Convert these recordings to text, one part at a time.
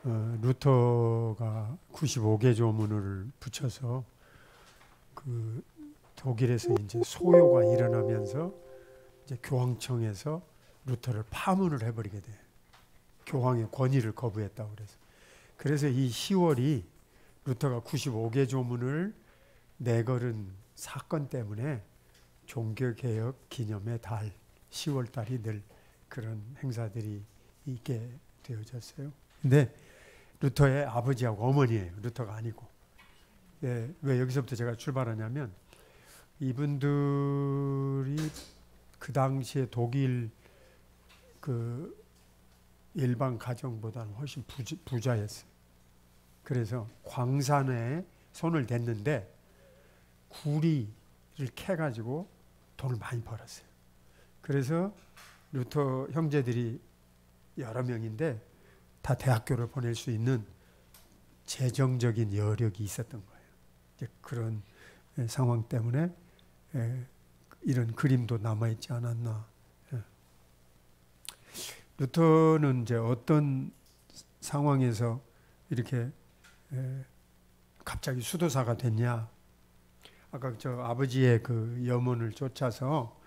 루터가 95개 조문을 붙여서 그 독일에서 이제 소요가 일어나면서 이제 교황청에서 루터를 파문을 해버리게 돼. 교황의 권위를 거부했다고 그래서. 그래서 이 10월이 루터가 95개 조문을 내걸은 사건 때문에 종교개혁 기념의 달, 10월 달이 늘 그런 행사들이 있게 되어졌어요. 근데 루터의 아버지하고 어머니예요. 루터가 아니고. 예, 왜 여기서부터 제가 출발하냐면 이분들이 그 당시에 독일 그 일반 가정보다는 훨씬 부자였어요. 그래서 광산에 손을 댔는데 구리를 캐가지고 돈을 많이 벌었어요. 그래서 루터 형제들이 여러 명인데 다 대학교를 보낼 수 있는 재정적인 여력이 있었던 거예요. 이제 그런 상황 때문에 이런 그림도 남아있지 않았나. 루터는 이제 어떤 상황에서 이렇게 갑자기 수도사가 됐냐. 아까 저 아버지의 그 염원을 쫓아서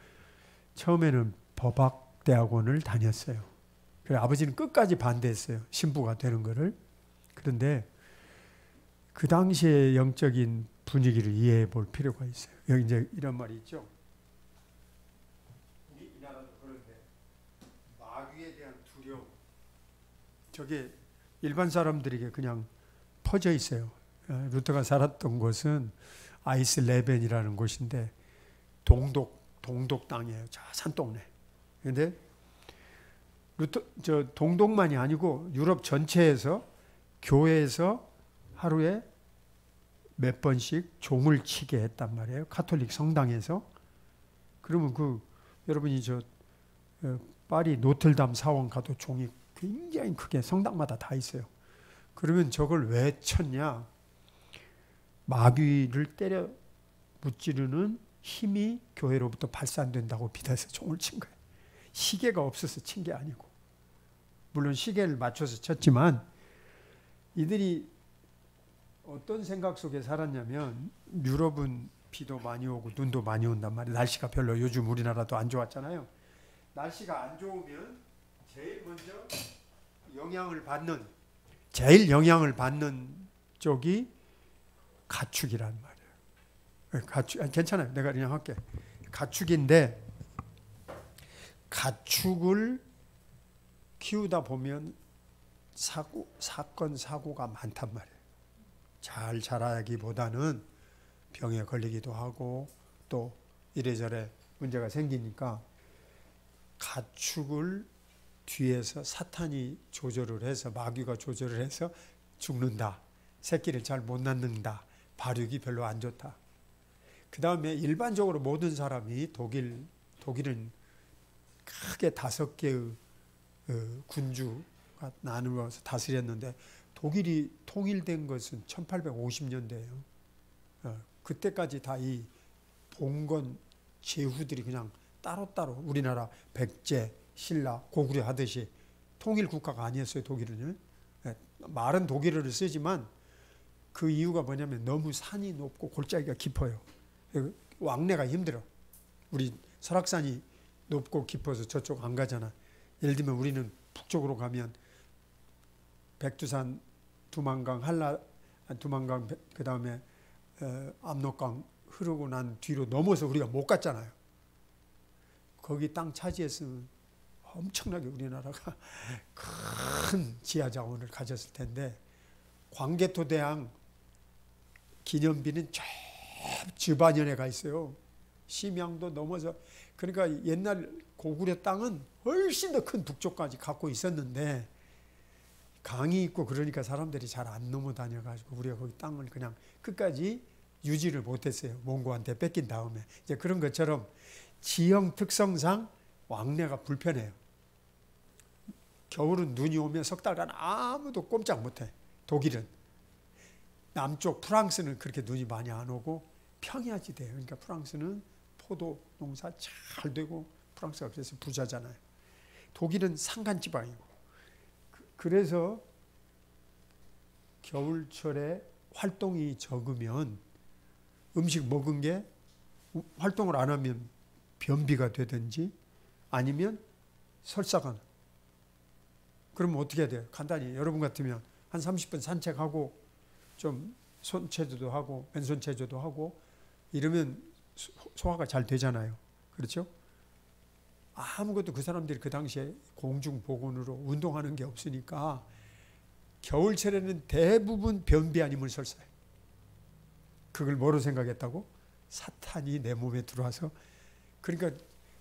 처음에는 법학대학원을 다녔어요. 그래 아버지는 끝까지 반대했어요. 신부가 되는 거를. 그런데 그 당시의 영적인 분위기를 이해해 볼 필요가 있어요. 여기 이제 이런 말이 있죠. 이 나라도 그런데 마귀에 대한 두려움. 저게 일반 사람들에게 그냥 퍼져 있어요. 루터가 살았던 곳은 아이슬레벤이라는 곳인데 동독 땅이에요. 저 산동네. 그런데 저 동독만이 아니고 유럽 전체에서 교회에서 하루에 몇 번씩 종을 치게 했단 말이에요. 가톨릭 성당에서. 그러면 여러분이 파리 노틀담 사원 가도 종이 굉장히 크게 성당마다 다 있어요. 그러면 저걸 왜 쳤냐? 마귀를 때려 무찌르는 힘이 교회로부터 발산된다고 믿어서 종을 친 거예요. 시계가 없어서 친 게 아니고. 물론 시계를 맞춰서 쳤지만 이들이 어떤 생각 속에 살았냐면 유럽은 비도 많이 오고 눈도 많이 온단 말이에요. 날씨가 별로 요즘 우리나라도 안 좋았잖아요. 날씨가 안 좋으면 제일 먼저 영향을 받는 쪽이 가축이란 말이에요. 괜찮아요. 내가 그냥 할게. 가축인데 가축을 키우다 보면 사건, 사고가 많단 말이에요. 잘 자라기보다는 병에 걸리기도 하고 또 이래저래 문제가 생기니까 가축을 뒤에서 사탄이 조절을 해서 마귀가 조절을 해서 죽는다. 새끼를 잘 못 낳는다. 발육이 별로 안 좋다. 그 다음에 일반적으로 모든 사람이 독일은 크게 5개의 군주가 나누어서 다스렸는데 독일이 통일된 것은 1850년대예요. 그때까지 다 이 봉건 제후들이 그냥 따로따로 우리나라 백제, 신라, 고구려 하듯이 통일 국가가 아니었어요. 독일은. 말은 독일어를 쓰지만 그 이유가 뭐냐면 너무 산이 높고 골짜기가 깊어요. 왕래가 힘들어. 우리 설악산이 높고 깊어서 저쪽 안 가잖아. 예를 들면 우리는 북쪽으로 가면 백두산, 두만강, 두만강 그 다음에 압록강 흐르고 난 뒤로 넘어서 우리가 못 갔잖아요. 거기 땅 차지했으면 엄청나게 우리나라가 큰 지하자원을 가졌을 텐데 광개토대왕 기념비는 저 주반연에 가 있어요. 심양도 넘어서. 그러니까 옛날 고구려 땅은 훨씬 더 큰 북쪽까지 갖고 있었는데 강이 있고 그러니까 사람들이 잘 안 넘어 다녀가지고 우리가 거기 땅을 그냥 끝까지 유지를 못했어요. 몽고한테 뺏긴 다음에. 이제 그런 것처럼 지형 특성상 왕래가 불편해요. 겨울은 눈이 오면 석 달간 아무도 꼼짝 못해. 독일은. 남쪽 프랑스는 그렇게 눈이 많이 안 오고 평야지대예요. 그러니까 프랑스는 포도 농사 잘 되고 프랑스가 그래서 부자잖아요. 독일은 산간지방이고. 그래서 겨울철에 활동이 적으면 음식 먹은 게 활동을 안 하면 변비가 되든지 아니면 설사가 나. 그러면 어떻게 해야 돼요? 간단히 여러분 같으면 한 30분 산책하고 좀 손체조도 하고 왼손체조도 하고 이러면 소화가 잘 되잖아요. 그렇죠? 아무것도 그 사람들이 그 당시에 공중보건으로 운동하는 게 없으니까 겨울철에는 대부분 변비 아니면 설사예요. 그걸 뭐로 생각했다고? 사탄이 내 몸에 들어와서, 그러니까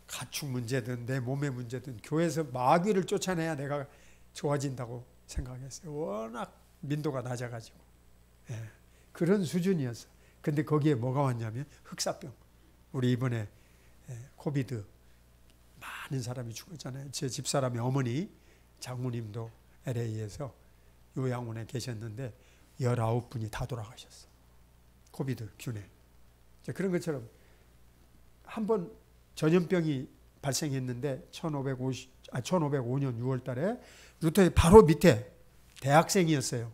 가축 문제든 내 몸의 문제든 교회에서 마귀를 쫓아내야 내가 좋아진다고 생각했어요. 워낙 민도가 낮아가지고. 예, 그런 수준이었어. 근데 거기에 뭐가 왔냐면 흑사병. 우리 이번에 코비드 많은 사람이 죽었잖아요. 제 집사람의 어머니 장모님도 LA에서 요양원에 계셨는데 19분이 다 돌아가셨어. 코비드 균에. 그런 것처럼 한 번 전염병이 발생했는데 1505년 6월 달에 루터의 바로 밑에 대학생이었어요.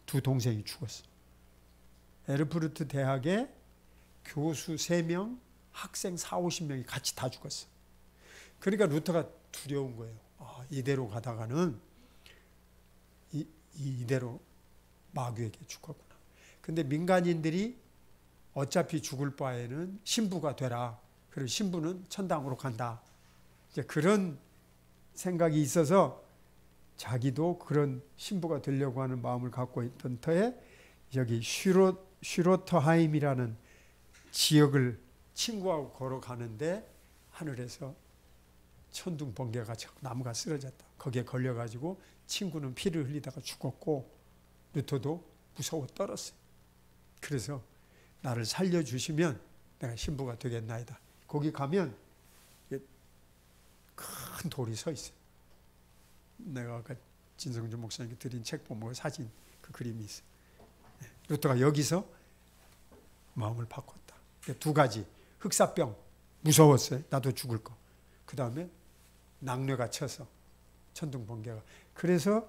두 동생이 죽었어. 에르푸르트 대학에 교수 3명, 학생 40~50명이 같이 다 죽었어. 그러니까 루터가 두려운 거예요. 이대로 가다가는 이대로 마귀에게 죽었구나. 근데 민간인들이 어차피 죽을 바에는 신부가 되라. 그리고 신부는 천당으로 간다. 이제 그런 생각이 있어서 자기도 그런 신부가 되려고 하는 마음을 갖고 있던 터에 여기 슈로터하임이라는 지역을 친구하고 걸어가는데 하늘에서 천둥 번개가 나무가 쓰러졌다. 거기에 걸려가지고 친구는 피를 흘리다가 죽었고 루터도 무서워 떨었어요. 그래서 나를 살려주시면 내가 신부가 되겠나이다. 거기 가면 큰 돌이 서 있어요. 내가 아까 진성준 목사님께 드린 책 보면 사진 그 그림이 있어요. 루터가 여기서 마음을 바꿨다. 두 가지. 흑사병 무서웠어요. 나도 죽을 거. 그 다음에 낙뢰가 쳐서 천둥 번개가. 그래서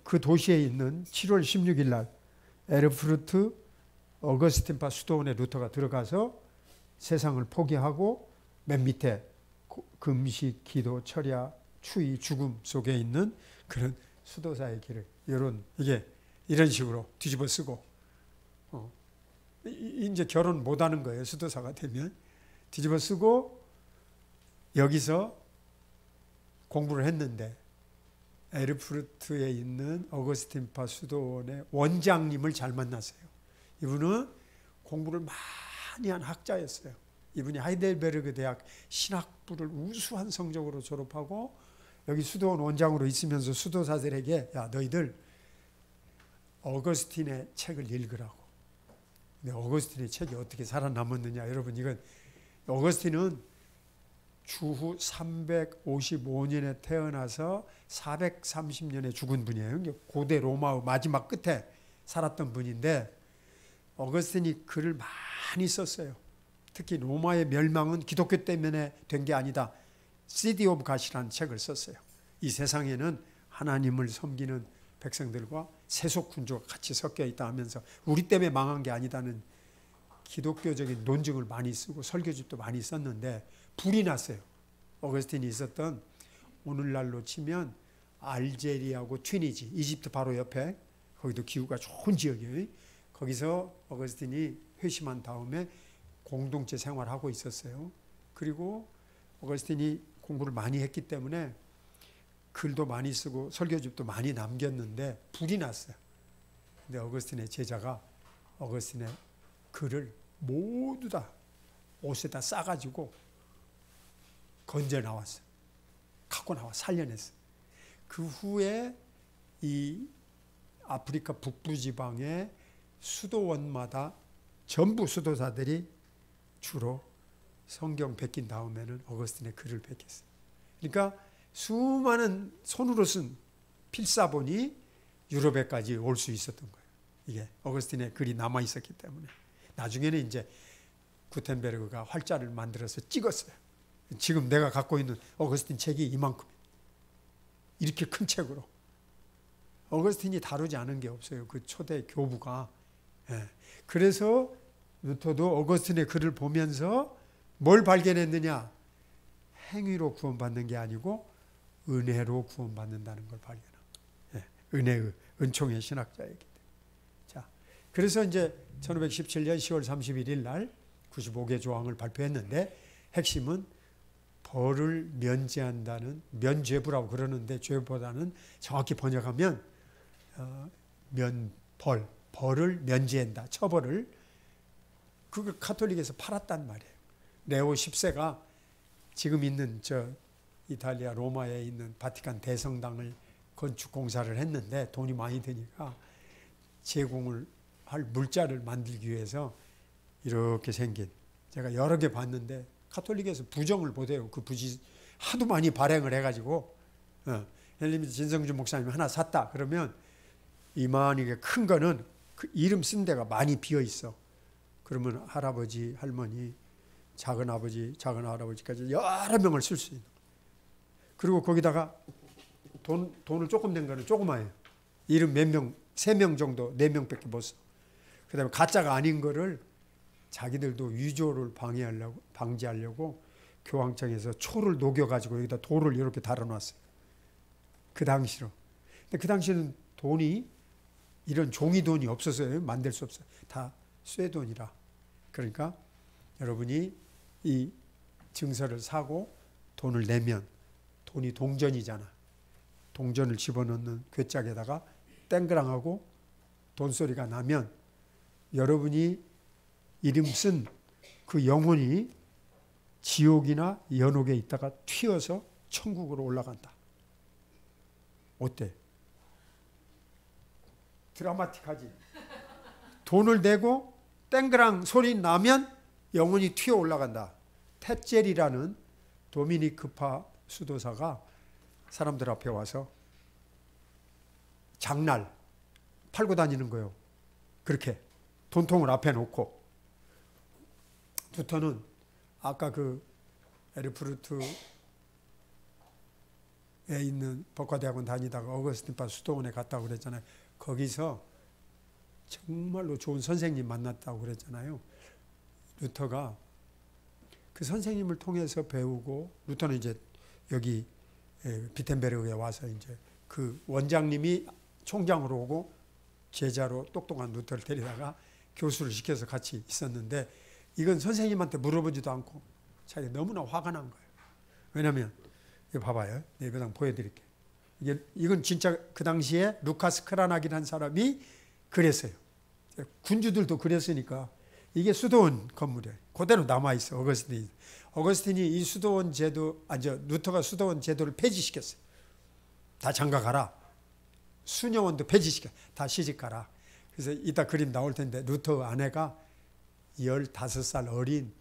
그 도시에 있는 7월 16일 날 에르푸르트 어거스틴파 수도원에 루터가 들어가서 세상을 포기하고 맨 밑에 금식, 기도, 철야, 추위, 죽음 속에 있는 그런 수도사의 길을 이런 식으로 뒤집어 쓰고 이제 결혼 못하는 거예요. 수도사가 되면 뒤집어 쓰고 여기서 공부를 했는데 에르푸르트에 있는 어거스틴파 수도원의 원장님을 잘 만났어요. 이분은 공부를 많이 한 학자였어요. 이분이 하이델베르그 대학 신학부를 우수한 성적으로 졸업하고 여기 수도원 원장으로 있으면서 수도사들에게 야 너희들 어거스틴의 책을 읽으라고. 근데 어거스틴의 책이 어떻게 살아남았느냐. 여러분 이건 어거스틴은 주후 355년에 태어나서 430년에 죽은 분이에요. 고대 로마의 마지막 끝에 살았던 분인데 어거스틴이 글을 많이 썼어요. 특히 로마의 멸망은 기독교 때문에 된 게 아니다. 시티 오브 갓이라는 책을 썼어요. 이 세상에는 하나님을 섬기는 백성들과 세속군주가 같이 섞여 있다 하면서 우리 때문에 망한 게 아니다는 기독교적인 논증을 많이 쓰고 설교집도 많이 썼는데 불이 났어요. 어거스틴이 있었던 오늘날로 치면 알제리하고 튀니지, 이집트 바로 옆에 거기도 기후가 좋은 지역이에요. 거기서 어거스틴이 회심한 다음에 공동체 생활하고 있었어요. 그리고 어거스틴이 공부를 많이 했기 때문에 글도 많이 쓰고 설교집도 많이 남겼는데 불이 났어요. 근데 어거스틴의 제자가 어거스틴의 글을 모두 다 옷에다 싸가지고 건져 나왔어요. 갖고 나와 살려냈어요. 그 후에 이 아프리카 북부 지방의 수도원마다 전부 수도사들이 주로 성경 베낀 다음에는 어거스틴의 글을 베꼈어요. 그러니까 수많은 손으로 쓴 필사본이 유럽에까지 올 수 있었던 거예요. 이게 어거스틴의 글이 남아 있었기 때문에. 나중에는 이제 구텐베르그가 활자를 만들어서 찍었어요. 지금 내가 갖고 있는 어거스틴 책이 이만큼 이렇게 큰 책으로 어거스틴이 다루지 않은 게 없어요. 그 초대 교부가. 예. 그래서 루터도 어거스틴의 글을 보면서 뭘 발견했느냐? 행위로 구원받는 게 아니고 은혜로 구원받는다는 걸 발견합니다. 예. 은혜의 은총의 신학자이기 때문에. 자, 그래서 이제 1517년 10월 31일 날 95개 조항을 발표했는데 핵심은 벌을 면제한다는, 면죄부라고 그러는데 죄보다는 정확히 번역하면 벌을 면제한다. 처벌을. 그걸 가톨릭에서 팔았단 말이에요. 레오 10세가 지금 있는 이탈리아 로마에 있는 바티칸 대성당을 건축 공사를 했는데 돈이 많이 드니까 제공을 할 물자를 만들기 위해서 이렇게 생긴, 제가 여러 개 봤는데 가톨릭에서 부정을 못해요. 그 붓이 하도 많이 발행을 해가지고 헬리미트 진성준 목사님이 하나 샀다 그러면 이만하게 큰 거는 그 이름 쓴 데가 많이 비어 있어. 그러면 할아버지, 할머니, 작은 아버지, 작은 할아버지까지 여러 명을 쓸 수 있는. 그리고 거기다가 돈을 조금 낸 거는 조그마해요. 이름 몇 명, 3명 정도, 4명밖에 못 써. 그 다음에 가짜가 아닌 거를 자기들도 위조를 방지하려고 교황청에서 초를 녹여가지고 여기다 돌을 이렇게 달아놨어요. 그 당시로. 근데 그 당시에는 돈이 이런 종이 돈이 없었어요. 만들 수 없어요. 다 쇠돈이라. 그러니까 여러분이 이 증서를 사고 돈을 내면 돈이 동전이잖아. 동전을 집어넣는 괴짝에다가 땡그랑하고 돈소리가 나면 여러분이 이름 쓴 그 영혼이 지옥이나 연옥에 있다가 튀어서 천국으로 올라간다. 어때? 드라마틱하지? 돈을 내고 땡그랑 소리 나면 영혼이 튀어 올라간다. 텟젤이라는 도미니크파 수도사가 사람들 앞에 와서 장날 팔고 다니는 거예요. 그렇게 돈통을 앞에 놓고. 루터는 아까 그 에르푸르트에 있는 법과대학원 다니다가 어거스틴파 수도원에 갔다고 그랬잖아요. 거기서 정말로 좋은 선생님 만났다고 그랬잖아요. 루터가 그 선생님을 통해서 배우고, 루터는 이제 여기 비텐베르그에 와서 이제 그 원장님이 총장으로 오고 제자로 똑똑한 루터를 데리다가 교수를 시켜서 같이 있었는데, 이건 선생님한테 물어보지도 않고 자기가 너무나 화가 난 거예요. 왜냐하면 이거 봐봐요. 예배당 보여드릴게요. 이건 진짜 그 당시에 루카스 크라낙이라는 사람이 그랬어요. 군주들도 그랬으니까 이게 수도원 건물이에요. 그대로 남아있어. 어거스틴이 이 수도원 제도, 루터가 수도원 제도를 폐지시켰어요. 다 장가가라. 수녀원도 폐지시켜. 다 시집가라. 그래서 이따 그림 나올 텐데 루터 아내가 15살 어린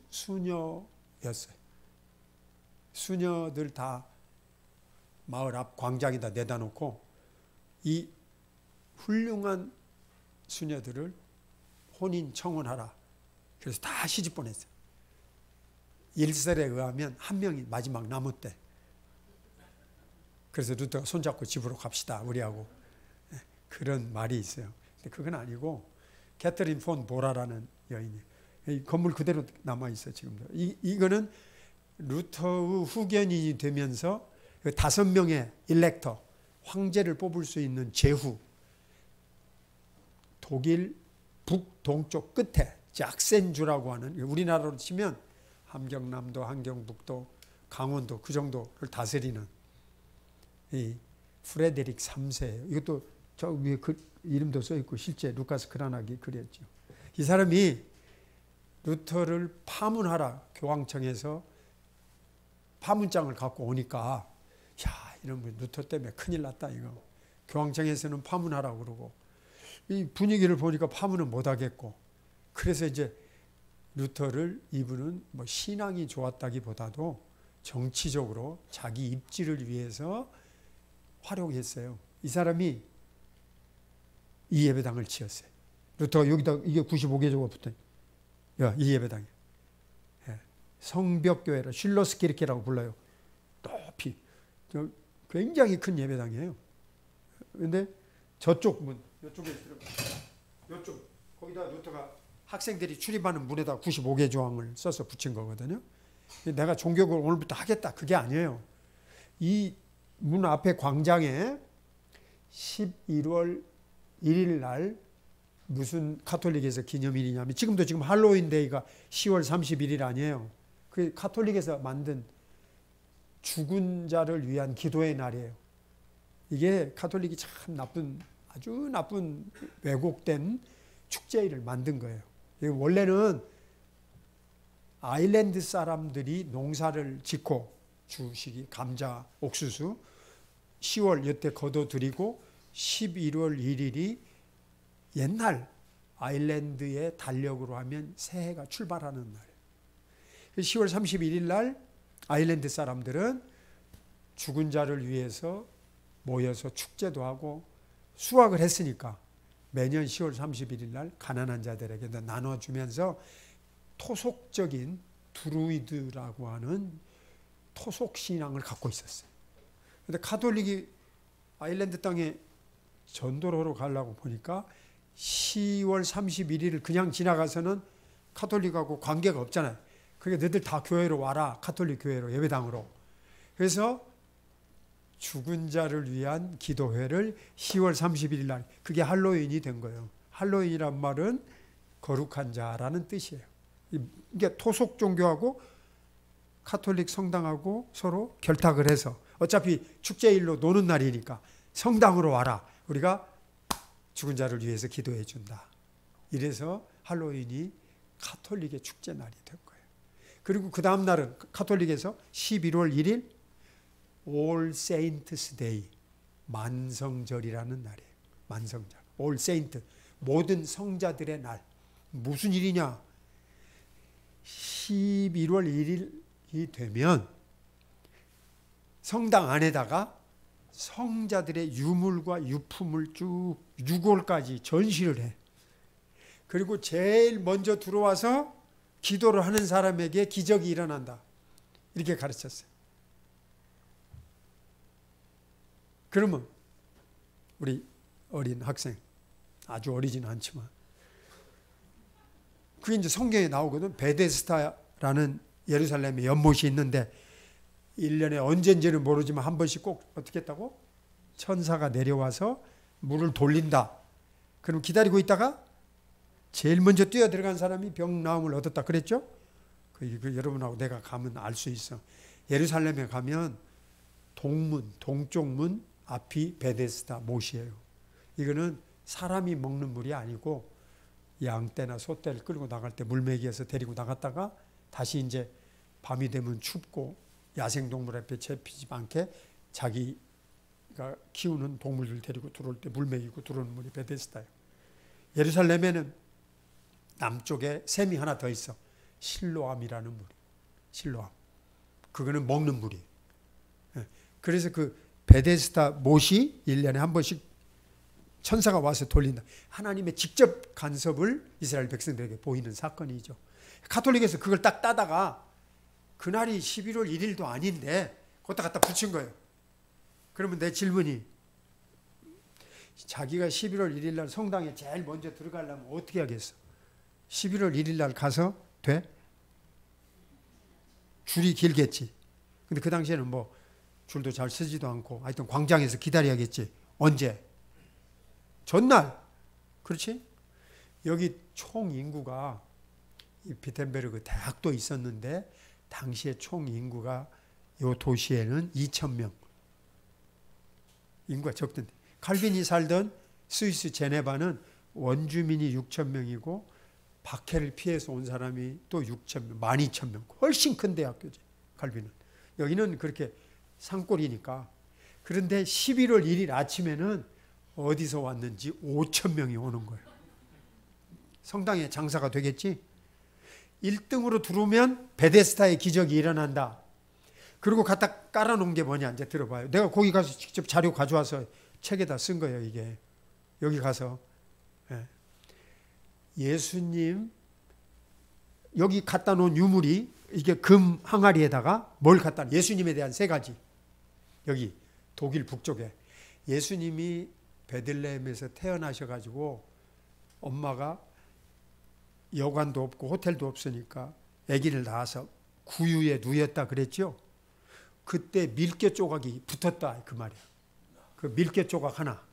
수녀였어요. 수녀들 다 마을 앞 광장에다 내다 놓고 이 훌륭한 수녀들을 혼인 청혼하라. 그래서 다 시집 보냈어요. 일설에 의하면 한 명이 마지막 남았대. 그래서 루터가 손잡고 집으로 갑시다 우리하고. 그런 말이 있어요. 근데 그건 아니고 캐터린 폰 보라라는 여인이 이 건물 그대로 남아있어요. 지금도. 이거는 루터의 후견인이 되면서 5명의 일렉터, 황제를 뽑을 수 있는 제후, 독일 북동쪽 끝에 짝센주라고 하는, 우리나라로 치면 함경남도, 함경북도, 강원도 그 정도를 다스리는 이 프레데릭 3세예요. 이것도 저 위에 그 이름도 써있고 실제 루카스 크라낙이 그렸죠. 이 사람이 루터를 파문하라 교황청에서 파문장을 갖고 오니까, 야, 이러면 루터 때문에 큰일 났다 이거. 교황청에서는 파문하라고 그러고 이 분위기를 보니까 파문은 못 하겠고, 그래서 이제 루터를 이분은 뭐 신앙이 좋았다기보다도 정치적으로 자기 입지를 위해서 활용했어요. 이 사람이 이 예배당을 지었어요. 루터가 여기다 이게 95개 정도 붙어. 야, 이 예배당이. 예. 성벽교회라 슐러스키르케라고 불러요. 높이. 굉장히 큰 예배당이에요. 그런데 저쪽 문, 이쪽에 들어가. 이쪽, 거기다 루터가 학생들이 출입하는 문에다 95개 조항을 써서 붙인 거거든요. 내가 종교를 오늘부터 하겠다. 그게 아니에요. 이 문 앞에 광장에 11월 1일 날 무슨 카톨릭에서 기념일이냐면 지금도 지금 할로윈 데이가 10월 31일 아니에요. 그 카톨릭에서 만든 죽은 자를 위한 기도의 날이에요. 이게 카톨릭이 참 아주 나쁜 왜곡된 축제일을 만든 거예요. 원래는 아일랜드 사람들이 농사를 짓고 주식이 감자, 옥수수 10월 이때 거둬들이고 11월 1일이 옛날 아일랜드의 달력으로 하면 새해가 출발하는 날이에요. 10월 31일 날 아일랜드 사람들은 죽은 자를 위해서 모여서 축제도 하고 수확을 했으니까 매년 10월 31일 날 가난한 자들에게 나눠주면서 토속적인 드루이드라고 하는 토속 신앙을 갖고 있었어요. 그런데 카톨릭이 아일랜드 땅에 전도를 하러 가려고 보니까 10월 31일을 그냥 지나가서는 카톨릭하고 관계가 없잖아요. 그러니까 너희들 다 교회로 와라. 카톨릭 교회로, 예배당으로. 그래서 죽은 자를 위한 기도회를 10월 31일 날, 그게 할로윈이 된 거예요. 할로윈이란 말은 거룩한 자라는 뜻이에요. 이게 토속 종교하고 카톨릭 성당하고 서로 결탁을 해서 어차피 축제일로 노는 날이니까 성당으로 와라. 우리가 죽은 자를 위해서 기도해 준다. 이래서 할로윈이 카톨릭의 축제 날이 된 거예요. 그리고 그 다음 날은 카톨릭에서 11월 1일 All Saints Day, 만성절이라는 날이에요. 만성절. All Saint, 모든 성자들의 날. 무슨 일이냐? 11월 1일이 되면 성당 안에다가 성자들의 유물과 유품을 쭉 6월까지 전시를 해. 그리고 제일 먼저 들어와서 기도를 하는 사람에게 기적이 일어난다. 이렇게 가르쳤어요. 그러면 우리 어린 학생, 아주 어리지는 않지만 그게 이제 성경에 나오거든. 베데스다라는 예루살렘에 연못이 있는데 1년에 언젠지는 모르지만 한 번씩 꼭 어떻게 했다고? 천사가 내려와서 물을 돌린다. 그럼 기다리고 있다가 제일 먼저 뛰어 들어간 사람이 병 나음을 얻었다 그랬죠? 여러분하고 내가 가면 알 수 있어. 예루살렘에 가면 동문, 동쪽 문 앞이 베데스다 못이에요. 이거는 사람이 먹는 물이 아니고 양떼나 소떼를 끌고 나갈 때 물매기에서 데리고 나갔다가 다시 이제 밤이 되면 춥고 야생동물 앞에 잡히지 않게 자기가 키우는 동물들 데리고 들어올 때 물매기고 들어오는 물이 베데스다예요. 예루살렘에는 남쪽에 샘이 하나 더 있어. 실로암이라는 물이. 실로암. 그거는 먹는 물이에요. 그래서 그 베데스다 못이 1년에 한 번씩 천사가 와서 돌린다. 하나님의 직접 간섭을 이스라엘 백성들에게 보이는 사건이죠. 카톨릭에서 그걸 딱 따다가 그날이 11월 1일도 아닌데 거기다 갖다 붙인 거예요. 그러면 내 질문이, 자기가 11월 1일 날 성당에 제일 먼저 들어가려면 어떻게 하겠어? 11월 1일 날 가서 돼? 줄이 길겠지. 근데 그 당시에는 뭐 줄도 잘 쓰지도 않고 하여튼 광장에서 기다려야겠지. 언제? 전날. 그렇지? 여기 총 인구가 비텐베르그 대학도 있었는데 당시에 총 인구가 이 도시에는 2,000명. 인구가 적던데. 칼빈이 살던 스위스 제네바는 원주민이 6,000명이고 박해를 피해서 온 사람이 또 6,000명, 12,000명. 훨씬 큰 대학교지, 칼빈은. 여기는 그렇게 산골이니까. 그런데 11월 1일 아침에는 어디서 왔는지 5,000명이 오는 거예요. 성당에 장사가 되겠지? 1등으로 들어오면 베데스다의 기적이 일어난다. 그리고 갖다 깔아놓은 게 뭐냐, 이제 들어봐요. 내가 거기 가서 직접 자료 가져와서 책에다 쓴 거예요, 이게. 여기 가서. 예수님, 여기 갖다 놓은 유물이 이게 금 항아리에다가 뭘 갖다 놓은, 예수님에 대한 3가지. 여기 독일 북쪽에 예수님이 베들레헴에서 태어나셔가지고 엄마가 여관도 없고 호텔도 없으니까 아기를 낳아서 구유에 누였다 그랬죠. 그때 밀개 조각이 붙었다 그 말이야. 그 밀개 조각 하나.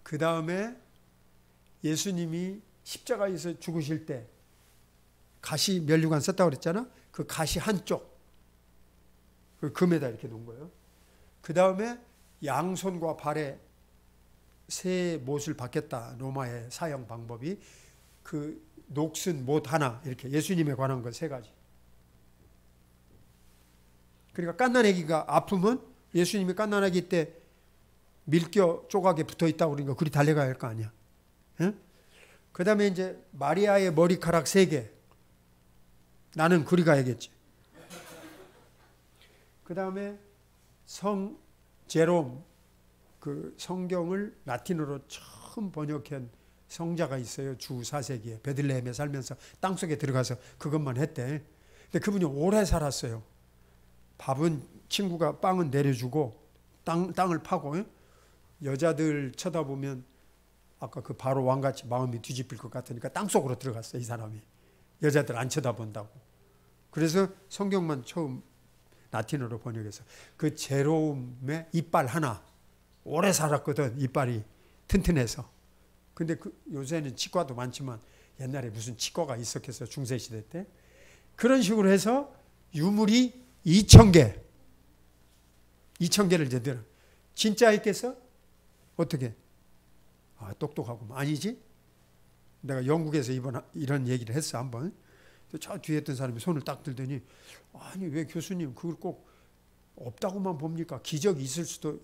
그 다음에 예수님이 십자가에서 죽으실 때 가시 면류관 썼다고 그랬잖아. 그 가시 한쪽 그 금에다 이렇게 놓은 거예요. 그 다음에 양손과 발에 새 못을 받겠다. 로마의 사형 방법이 그 녹슨 못 하나 이렇게 예수님에 관한 것 3가지. 그러니까 갓난아기가 아프면 예수님이 갓난아기 때 밀겨 조각에 붙어 있다고 그러니까 그리 달려가야 할 거 아니야. 응? 그 다음에 이제 마리아의 머리카락 3개. 나는 그리 가야겠지. 그 다음에 성 제롬, 그 성경을 라틴어로 처음 번역한 성자가 있어요. 주 4세기에 베들레헴에 살면서 땅속에 들어가서 그것만 했대. 근데 그분이 오래 살았어요. 밥은 친구가 빵은 내려주고 땅을 파고 여자들 쳐다보면 아까 그 바로 왕같이 마음이 뒤집힐 것 같으니까 땅속으로 들어갔어요. 이 사람이. 여자들 안 쳐다본다고. 그래서 성경만 처음 라틴어로 번역해서 그 제롬의 이빨 하나 오래 살았거든. 이빨이 튼튼해서. 근데 요새는 치과도 많지만 옛날에 무슨 치과가 있었겠어. 중세시대 때. 그런 식으로 해서 유물이 2,000개. 2,000개를 제대로. 진짜 있겠어? 어떻게? 아, 똑똑하고. 아니지? 내가 영국에서 이런 얘기를 했어, 한번. 저 뒤에 있던 사람이 손을 딱 들더니, 아니, 왜 교수님 그걸 꼭 없다고만 봅니까? 기적이 있을 수도.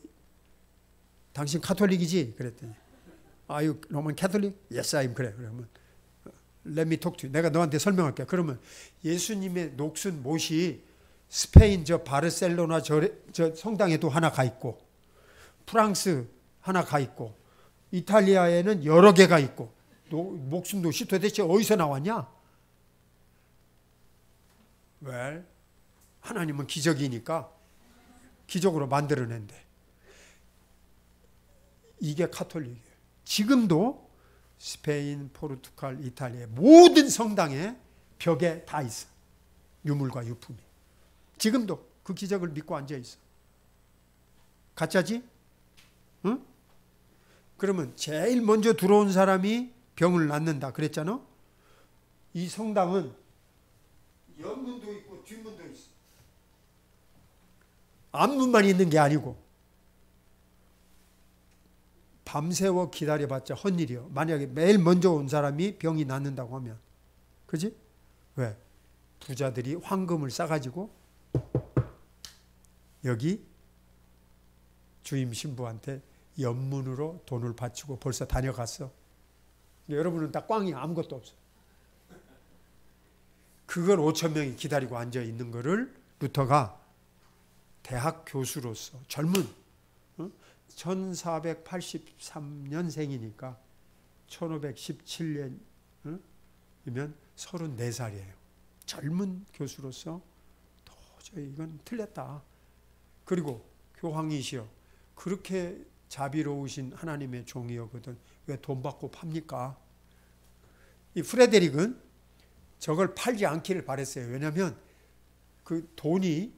당신 카톨릭이지? 그랬더니, Are you Roman Catholic? Yes, I'm. 그래. 그러면, Let me talk to you. 내가 너한테 설명할게. 그러면 예수님의 녹슨 못이 스페인 저 바르셀로나 저 성당에도 하나 가 있고, 프랑스 하나 가 있고, 이탈리아에는 여러 개가 있고, 목숨도 도대체 어디서 나왔냐? 왜? 하나님은 기적이니까 기적으로 만들어낸대. 이게 카톨릭이에요. 지금도 스페인, 포르투갈, 이탈리아 모든 성당에 벽에 다 있어. 유물과 유품이. 지금도 그 기적을 믿고 앉아 있어. 가짜지? 응? 그러면 제일 먼저 들어온 사람이 병을 낫는다 그랬잖아. 이 성당은 옆문도 있고 뒷문도 있어. 앞문만 있는 게 아니고 밤새워 기다려봤자 헛일이요. 만약에 매일 먼저 온 사람이 병이 낫는다고 하면. 그지? 왜? 부자들이 황금을 싸가지고 여기 주임 신부한테 옆문으로 돈을 바치고 벌써 다녀갔어. 여러분은 다 꽝이야. 아무것도 없어. 그걸 5,000명이 기다리고 앉아 있는 거를 루터가 대학 교수로서 젊은 1483년생이니까 1517년이면 34살이에요. 젊은 교수로서 도저히 이건 틀렸다. 그리고 교황이시여 그렇게 자비로우신 하나님의 종이었거든. 왜 돈 받고 팝니까? 이 프레데릭은 저걸 팔지 않기를 바랬어요. 왜냐하면 그 돈이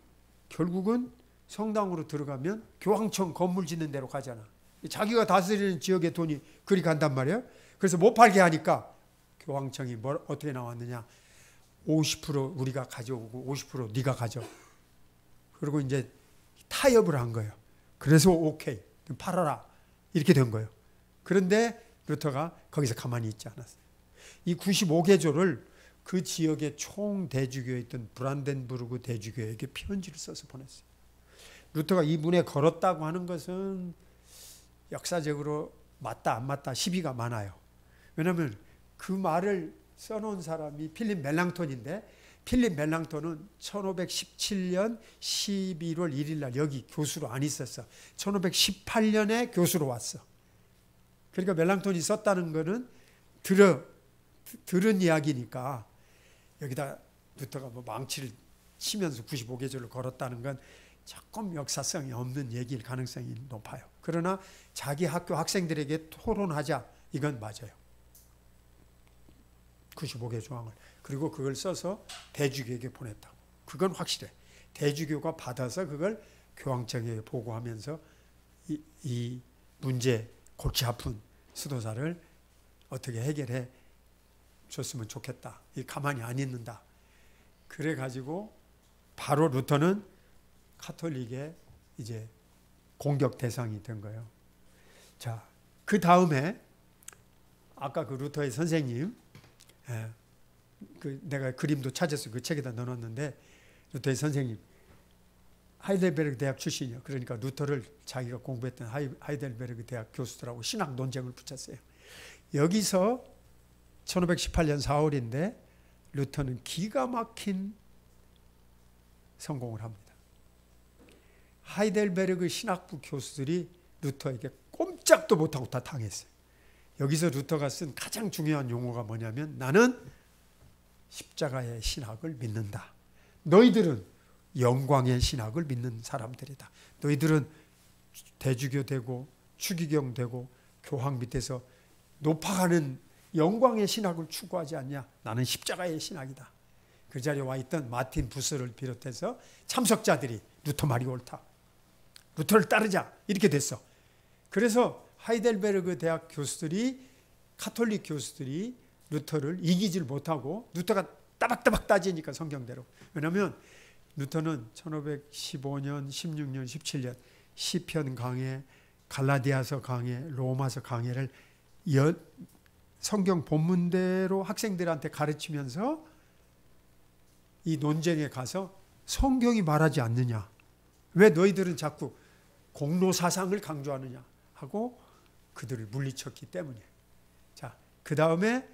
결국은 성당으로 들어가면 교황청 건물 짓는 데로 가잖아. 자기가 다스리는 지역의 돈이 그리 간단 말이에요. 그래서 못 팔게 하니까 교황청이 어떻게 나왔느냐. 50% 우리가 가져오고 50% 네가 가져. 그리고 이제 타협을 한 거예요. 그래서 오케이 팔아라 이렇게 된 거예요. 그런데 루터가 거기서 가만히 있지 않았어요. 이 95개조를 그 지역의 총대주교였던 브란덴부르크 대주교에게 편지를 써서 보냈어요. 루터가 이 문에 걸었다고 하는 것은 역사적으로 맞다 안 맞다 시비가 많아요. 왜냐하면 그 말을 써놓은 사람이 필립 멜랑톤인데 필립 멜랑톤은 1517년 11월 1일 날 여기 교수로 안 있었어. 1518년에 교수로 왔어. 그러니까 멜랑톤이 썼다는 거는 들은 이야기니까 여기다 루터가 뭐 망치를 치면서 95개조를 걸었다는 건 조금 역사성이 없는 얘기일 가능성이 높아요. 그러나 자기 학교 학생들에게 토론하자. 이건 맞아요. 95개 조항을. 그리고 그걸 써서 대주교에게 보냈다고. 그건 확실해. 대주교가 받아서 그걸 교황청에 보고하면서 이 문제, 골치 아픈 수도사를 어떻게 해결해 줬으면 좋겠다. 이 가만히 안 있는다. 그래가지고 바로 루터는 카톨릭의 이제 공격 대상이 된 거예요. 자, 그 다음에 아까 그 루터의 선생님, 내가 그림도 찾아서 그 책에다 넣어놨는데, 루터의 선생님, 하이델베르그 대학 출신이요. 그러니까 루터를 자기가 공부했던 하이델베르그 대학 교수들하고 신학 논쟁을 붙였어요. 여기서 1518년 4월인데 루터는 기가 막힌 성공을 합니다. 하이델베르그 신학부 교수들이 루터에게 꼼짝도 못하고 다 당했어요. 여기서 루터가 쓴 가장 중요한 용어가 뭐냐면, 나는 십자가의 신학을 믿는다. 너희들은 영광의 신학을 믿는 사람들이다. 너희들은 대주교 되고 추기경 되고 교황 밑에서 높아가는 영광의 신학을 추구하지 않냐. 나는 십자가의 신학이다. 그 자리에 와 있던 마틴 부스를 비롯해서 참석자들이 루터 말이 옳다. 루터를 따르자. 이렇게 됐어. 그래서 하이델베르그 대학 교수들이, 카톨릭 교수들이 루터를 이기질 못하고, 루터가 따박따박 따지니까 성경대로. 왜냐하면 루터는 1515년, 16년, 17년 시편 강해, 갈라디아서 강해, 로마서 강해를 성경 본문대로 학생들한테 가르치면서 이 논쟁에 가서 성경이 말하지 않느냐. 왜 너희들은 자꾸 공로 사상을 강조하느냐 하고 그들을 물리쳤기 때문에. 자, 그 다음에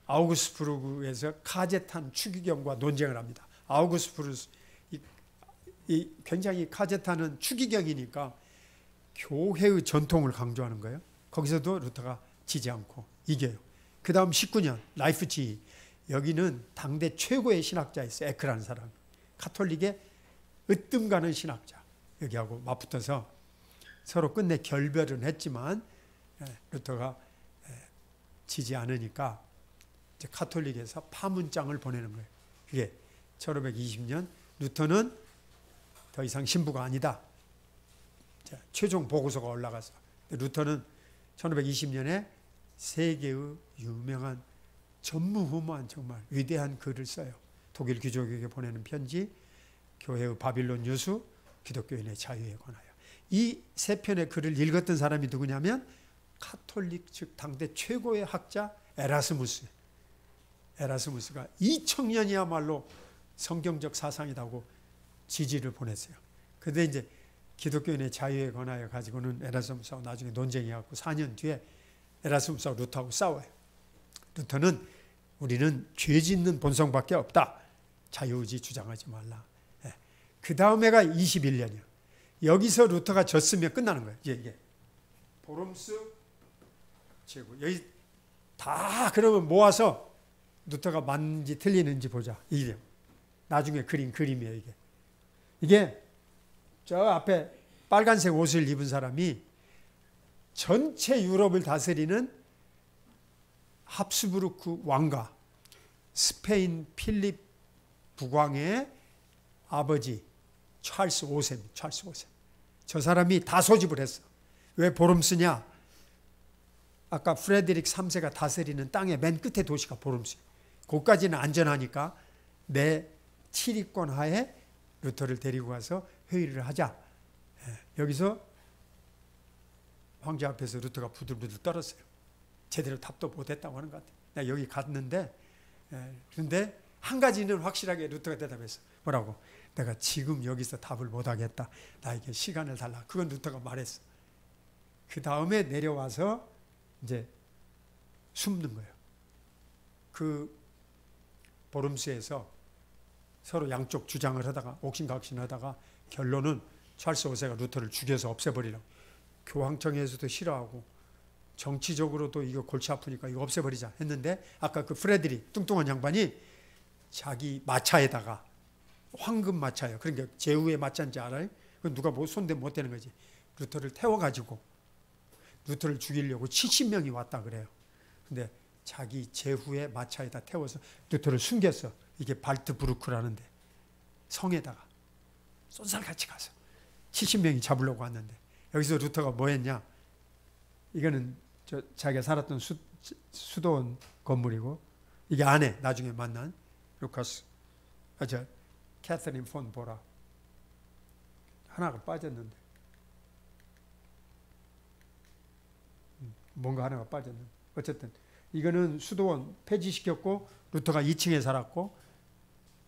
아우구스부르크에서 카제탄 추기경과 논쟁을 합니다. 아우구스부르크 굉장히 카제탄은 추기경이니까 교회의 전통을 강조하는 거예요. 거기서도 루터가 지지 않고 이겨요. 그 다음 19년 라이프치히, 여기는 당대 최고의 신학자였어요. 에크라는 사람. 카톨릭의 으뜸 가는 신학자. 여기하고 맞붙어서 서로 끝내 결별은 했지만 루터가 지지 않으니까 이제 카톨릭에서 파문장을 보내는 거예요. 그게 1520년 루터는 더 이상 신부가 아니다. 자, 최종 보고서가 올라가서 루터는 1520년에 세계의 유명한 전무후무한 정말 위대한 글을 써요. 독일 귀족에게 보내는 편지, 교회의 바빌론 유수, 기독교인의 자유에 관하여. 이 세 편의 글을 읽었던 사람이 누구냐면 카톨릭 즉 당대 최고의 학자 에라스무스. 에라스무스가 이 청년이야말로 성경적 사상이라고 지지를 보냈어요. 그런데 이제 기독교인의 자유에 관하여 가지고는 에라스무스하고 나중에 논쟁이 갖고 4년 뒤에 에라스무스하고 루터하고 싸워요. 루터는 우리는 죄 짓는 본성밖에 없다. 자유의지 주장하지 말라. 그 다음에가 21년이요. 여기서 루터가 졌으면 끝나는 거예요. 이게 보름스 제국. 여기 다 그러면 모아서 루터가 맞는지 틀리는지 보자. 이게 나중에 그린 그림이에요. 이게 저 앞에 빨간색 옷을 입은 사람이 전체 유럽을 다스리는 합스부르크 왕가, 스페인 필립 국왕의 아버지 찰스 5세. 저 사람이 다 소집을 했어. 왜 보름스냐? 아까 프레드릭 3세가 다스리는 땅의 맨 끝에 도시가 보름스. 거기까지는 안전하니까 내 치리권 하에 루터를 데리고 가서 회의를 하자. 여기서 황제 앞에서 루터가 부들부들 떨었어요. 제대로 답도 못했다고 하는 것 같아요. 내가 여기 갔는데, 그런데 한 가지는 확실하게 루터가 대답했어. 뭐라고? 내가 지금 여기서 답을 못하겠다. 나에게 시간을 달라. 그건 루터가 말했어. 그 다음에 내려와서 이제 숨는 거예요. 그 보름스에서 서로 양쪽 주장을 하다가 옥신각신하다가 결론은 찰스 5세가 루터를 죽여서 없애버리라고. 교황청에서도 싫어하고 정치적으로도 이거 골치 아프니까 이거 없애버리자 했는데, 아까 그 프레드릭 뚱뚱한 양반이 자기 마차에다가, 황금 마차예요. 그러니까 제후의 마차인지 알아요? 그건 누가 뭐 손대 못 대는 거지. 루터를 태워가지고 루터를 죽이려고 70명이 왔다 그래요. 근데 자기 제후의 마차에다 태워서 루터를 숨겼어. 이게 발트부르크라는데 성에다가 쏜살같이 가서 70명이 잡으려고 왔는데 여기서 루터가 뭐 했냐? 이거는 자기가 살았던 수도원 건물이고 이게 아내 나중에 만난 루카스 캐서린 폰 보라 하나가 빠졌는데 뭔가 하나가 빠졌는데 어쨌든 이거는 수도원 폐지시켰고 루터가 2층에 살았고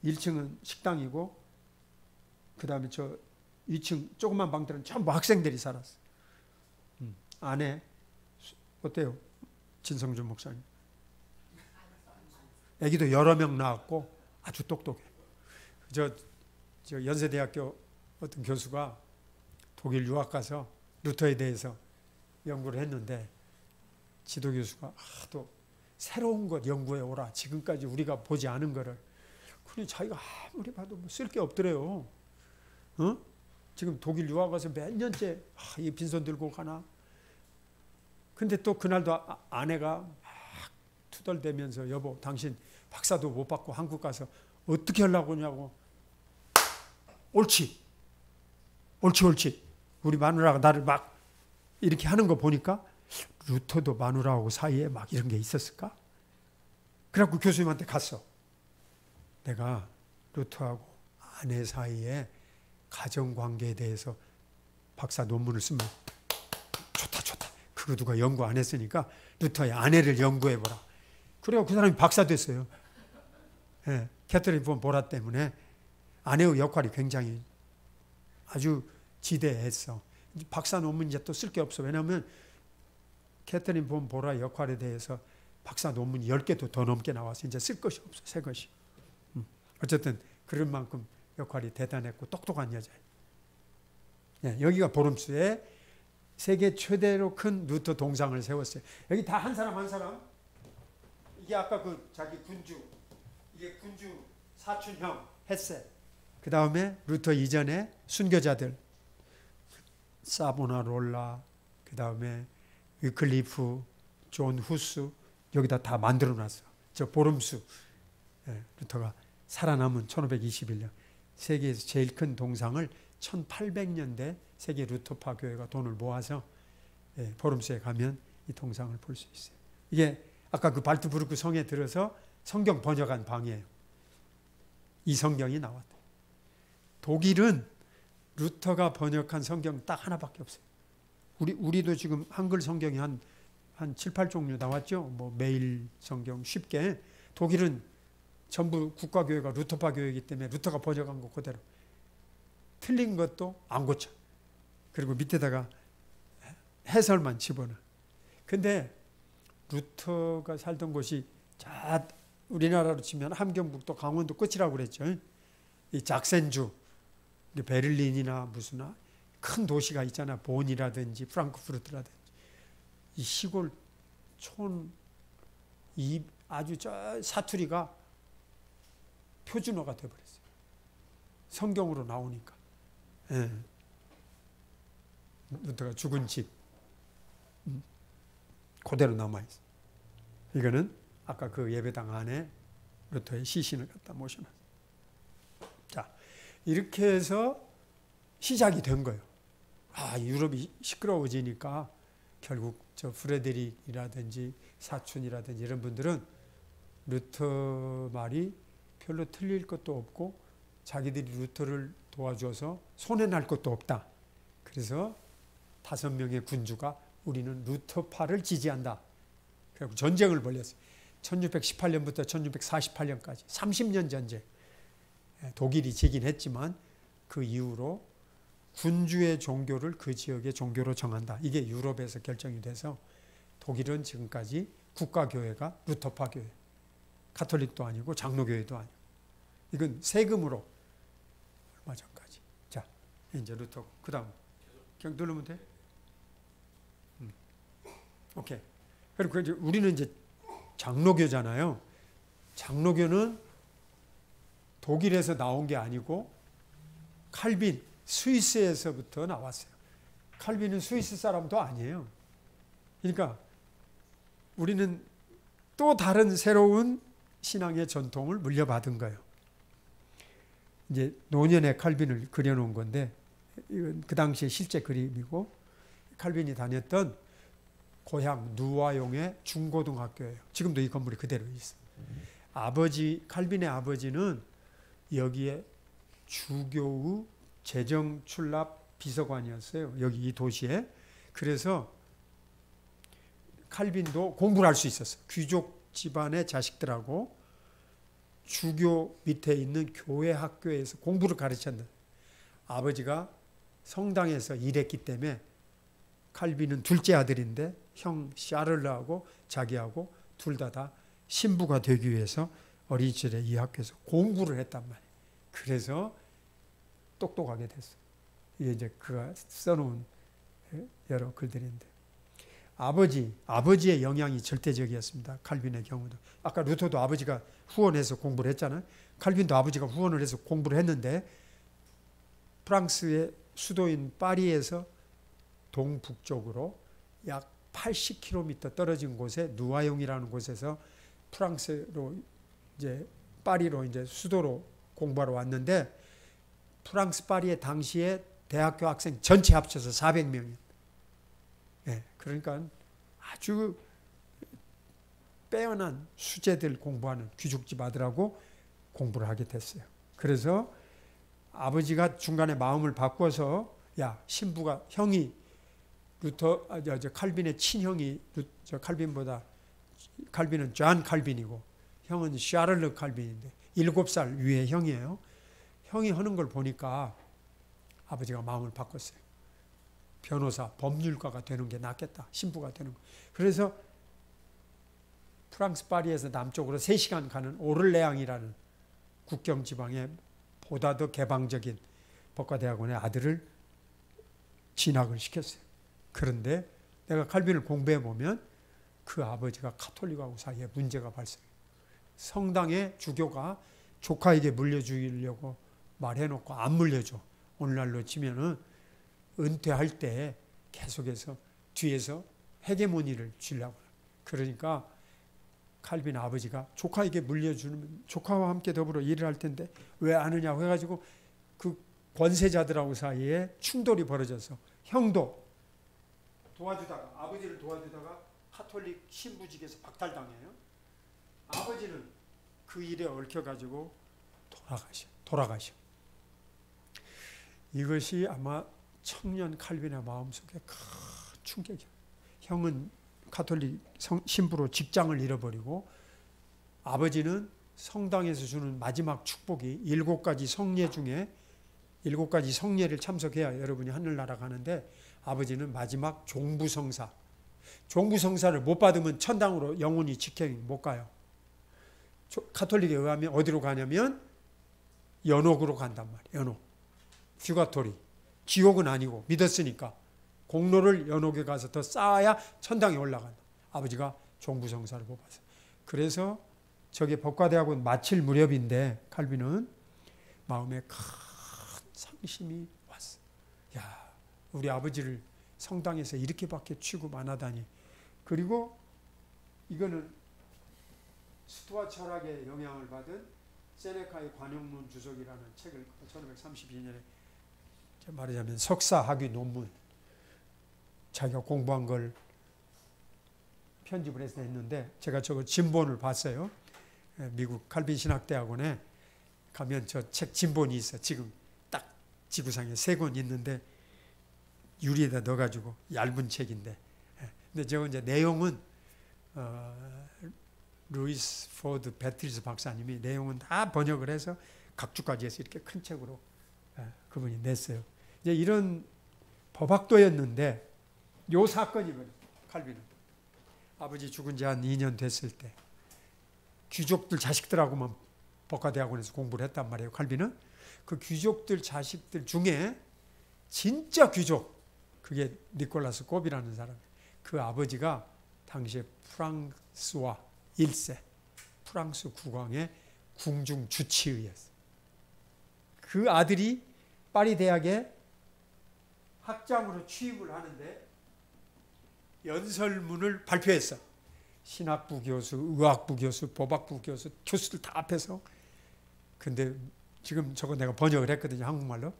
1층은 식당이고 그 다음에 저 2층 조그만 방들은 전부 학생들이 살았어. 아내 어때요? 진성준 목사님. 애기도 여러 명 낳았고 아주 똑똑해. 저 연세대학교 어떤 교수가 독일 유학 가서 루터에 대해서 연구를 했는데 지도 교수가 또 새로운 것 연구해 오라. 지금까지 우리가 보지 않은 거를. 그런데 자기가 아무리 봐도 뭐 쓸 게 없더래요. 어? 지금 독일 유학 가서 몇 년째 이 빈손 들고 가나. 근데 또 그날도 아내가 막 투덜대면서 여보 당신 박사도 못 받고 한국 가서 어떻게 하려고 하냐고. 옳지. 우리 마누라가 나를 막 이렇게 하는 거 보니까 루터도 마누라하고 사이에 막 이런 게 있었을까? 그래갖고 교수님한테 갔어. 내가 루터하고 아내 사이에 가정관계에 대해서 박사 논문을 쓰면 좋다. 그거 누가 연구 안 했으니까 루터의 아내를 연구해보라. 그래서 그 사람이 박사 됐어요. 예, 캐서린 폰 보라 때문에 아내의 역할이 굉장히 아주 지대했어. 박사 논문 이제 또 쓸 게 없어. 왜냐하면 캐서린 폰 보라 역할에 대해서 박사 논문이 10개도 더 넘게 나와서 이제 쓸 것이 없어. 새 것이. 어쨌든 그런 만큼 역할이 대단했고 똑똑한 여자예요. 예, 여기가 보름수에 세계 최대로 큰 루터 동상을 세웠어요. 여기 다 한 사람. 이게 아까 그 자기 군주, 이게 군주 사촌형 헤세. 그 다음에 루터 이전에 순교자들, 사보나롤라, 그 다음에 위클리프, 존 후스, 여기다 다 만들어놨어. 저 보름수. 예, 루터가 살아남은 1521년 세계에서 제일 큰 동상을 1800년대 세계 루터파 교회가 돈을 모아서 보름수에 가면 이 동상을 볼 수 있어요. 이게 아까 그 발트부르크 성에 들어서 성경 번역한 방이에요. 이 성경이 나왔다. 독일은 루터가 번역한 성경 딱 하나밖에 없어요. 우리도 지금 한글 성경이 한 7, 8종류 나왔죠. 뭐 매일 성경 쉽게. 독일은 전부 국가교회가 루터파 교회이기 때문에 루터가 번역한 거 그대로. 틀린 것도 안 고쳐. 그리고 밑에다가 해설만 집어넣어. 근데 루터가 살던 곳이 우리나라로 치면 함경북도 강원도 끝이라고 그랬죠. 이 작센주, 베를린이나 무슨 큰 도시가 있잖아. 본이라든지 프랑크푸르트라든지. 이 시골 촌, 이 아주 저 사투리가 표준어가 돼버렸어요. 성경으로 나오니까. 예. 루터가 죽은 집 그대로 남아있어요. 이거는 아까 그 예배당 안에 루터의 시신을 갖다 모셔놨어요. 자, 이렇게 해서 시작이 된 거예요. 유럽이 시끄러워지니까 결국 저 프레데릭이라든지 사촌이라든지 이런 분들은 루터 말이 별로 틀릴 것도 없고 자기들이 루터를 도와줘서 손해날 것도 없다. 그래서 5명의 군주가 우리는 루터파를 지지한다. 그리고 전쟁을 벌였어요. 1618년부터 1648년까지 30년 전쟁. 독일이 지긴 했지만 그 이후로 군주의 종교를 그 지역의 종교로 정한다. 이게 유럽에서 결정이 돼서 독일은 지금까지 국가교회가 루터파 교회. 가톨릭도 아니고 장로교회도 아니고. 이건 세금으로 얼마 전까지. 자, 이제 루터. 그 다음. 그냥 누르면 돼? 오케이. 그리고 이제 우리는 이제 장로교잖아요. 장로교는 독일에서 나온 게 아니고 칼빈, 스위스에서부터 나왔어요. 칼빈은 스위스 사람도 아니에요. 그러니까 우리는 또 다른 새로운 신앙의 전통을 물려받은 거예요. 이제 노년의 칼빈을 그려놓은 건데 이건 그 당시에 실제 그림이고 칼빈이 다녔던 고향 누아용의 중고등학교예요. 지금도 이 건물이 그대로 있어요. 칼빈의 아버지는 여기에 주교의 재정 출납 비서관이었어요. 여기 이 도시에. 그래서 칼빈도 공부를 할 수 있었어요. 귀족 집안의 자식들하고 주교 밑에 있는 교회 학교에서 공부를 가르쳤는 아버지가 성당에서 일했기 때문에 칼빈은 둘째 아들인데 형 샤를르하고 자기하고 둘 다 신부가 되기 위해서 어린 시절에 이 학교에서 공부를 했단 말이에요. 그래서 똑똑하게 됐어요. 이게 이제 그가 써놓은 여러 글들인데 아버지의 영향이 절대적이었습니다. 칼빈의 경우도. 아까 루터도 아버지가 후원해서 공부를 했잖아요. 칼빈도 아버지가 후원을 해서 공부를 했는데 프랑스의 수도인 파리에서 동북쪽으로 약 80km 떨어진 곳에 누아용이라는 곳에서 프랑스로 이제 파리로 이제 수도로 공부하러 왔는데 프랑스 파리의 당시에 대학교 학생 전체 합쳐서 400명이에요. 예, 그러니까 아주 빼어난 수재들 공부하는 귀족집 아들하고 공부를 하게 됐어요. 그래서 아버지가 중간에 마음을 바꿔서 야 신부가 형이 칼빈의 친형이 칼빈보다 칼빈은 존 칼빈이고 형은 샤를르 칼빈인데 7살 위의 형이에요. 형이 하는 걸 보니까 아버지가 마음을 바꿨어요. 변호사, 법률가가 되는 게 낫겠다. 신부가 되는 거. 그래서 프랑스 파리에서 남쪽으로 3시간 가는 오를레앙이라는 국경 지방에 보다 더 개방적인 법과대학원의 아들을 진학을 시켰어요. 그런데 내가 칼빈을 공부해 보면 그 아버지가 가톨릭하고 사이에 문제가 발생해요. 성당의 주교가 조카에게 물려주려고 말해놓고 안 물려줘. 오늘날로 치면은 은퇴할 때 계속해서 뒤에서 헤게모니를 쥐려고. 그러니까 칼빈 아버지가 조카에게 물려주면 조카와 함께 더불어 일을 할 텐데 왜 안 하냐고 해가지고 그 권세자들하고 사이에 충돌이 벌어져서 형도 도와주다가 아버지를 도와주다가 카톨릭 신부직에서 박탈당해요. 아버지는 그 일에 얽혀가지고 돌아가셔. 이것이 아마 청년 칼빈의 마음속에 큰 충격이에요. 형은 카톨릭 신부로 직장을 잃어버리고 아버지는 성당에서 주는 마지막 축복이 7가지 성례 중에 7가지 성례를 참석해야 여러분이 하늘나라 가는데 아버지는 마지막 종부성사를 못 받으면 천당으로 영원히 직행이 못 가요. 카톨릭에 의하면 어디로 가냐면 연옥으로 간단 말이에요. 연옥. 퓨가토리. 지옥은 아니고 믿었으니까 공로를 연옥에 가서 더 쌓아야 천당에 올라간다. 아버지가 종부성사를 못 받았어요. 그래서 저게 법과대학원 마칠 무렵인데 칼빈은 마음에 큰 상심이 왔어. 야, 우리 아버지를 성당에서 이렇게밖에 취급 안 하다니. 그리고 이거는 스토아 철학의 영향을 받은 세네카의 관용론 주석이라는 책을 1532년에 말하자면 석사 학위 논문 자기가 공부한 걸 편집을 해서 했는데 제가 저거 진본을 봤어요. 미국 칼빈 신학대학원에 가면 저 책 진본이 있어. 지금 딱 지구상에 3권 있는데 유리에다 넣어가지고 얇은 책인데. 근데 저거 이제 내용은 루이스 포드 배트리스 박사님이 내용은 다 번역을 해서 각주까지 해서 이렇게 큰 책으로 그분이 냈어요. 이제 이런 법학도였는데 요 사건이거든요. 칼빈은 아버지 죽은 지 한 2년 됐을 때 귀족들 자식들하고만 법과대학원에서 공부를 했단 말이에요. 칼빈은 그 귀족들 자식들 중에 진짜 귀족 그게 니콜라스 곱이라는 사람. 그 아버지가 당시에 프랑스와 1세 프랑스 국왕의 궁중 주치의였어요. 그 아들이 파리 대학에 학장으로 취임을 하는데 연설문을 발표했어. 신학부 교수, 의학부 교수, 법학부 교수, 교수들 다 앞에서. 근데 지금 저거 내가 번역을 했거든요, 한국말로.